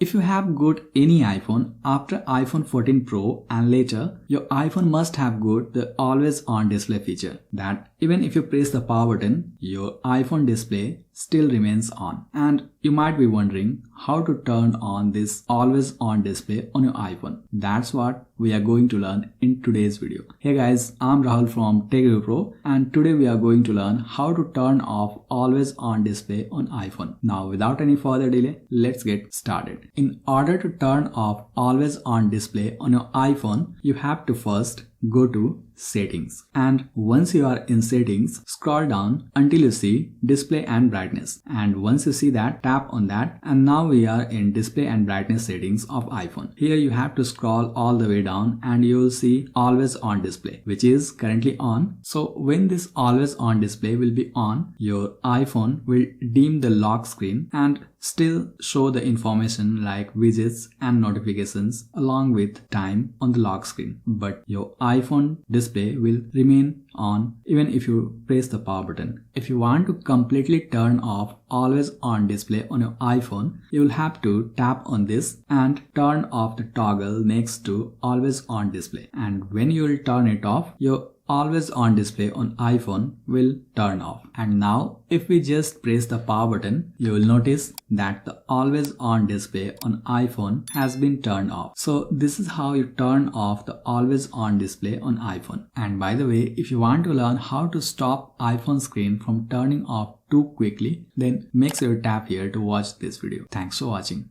If you have got any iPhone after iPhone 14 Pro and later, your iPhone must have got the always on display feature that even if you press the power button, your iPhone display still remains on. And you might be wondering how to turn on this always on display on your iPhone. That's what we are going to learn in today's video. Hey guys, I'm Rahul from Tech Review Pro, and today we are going to learn how to turn off always on display on iPhone. Now without any further delay, let's get started. In order to turn off always on display on your iPhone, you have to first go to settings, and once you are in settings, scroll down until you see display and brightness, and once you see that, tap on that, and now we are in display and brightness settings of iPhone. Here you have to scroll all the way down and you will see always on display, which is currently on. So when this always on display will be on, your iPhone will dim the lock screen and still show the information like widgets and notifications along with time on the lock screen, but your iPhone display will remain on even if you press the power button. If you want to completely turn off always on display on your iPhone, you will have to tap on this and turn off the toggle next to always on display, and when you will turn it off, your always on display on iPhone will turn off. And now if we just press the power button, you will notice that the always on display on iPhone has been turned off. So this is how you turn off the always on display on iPhone. And by the way, if you want to learn how to stop iPhone screen from turning off too quickly, then make sure you tap here to watch this video. Thanks for watching.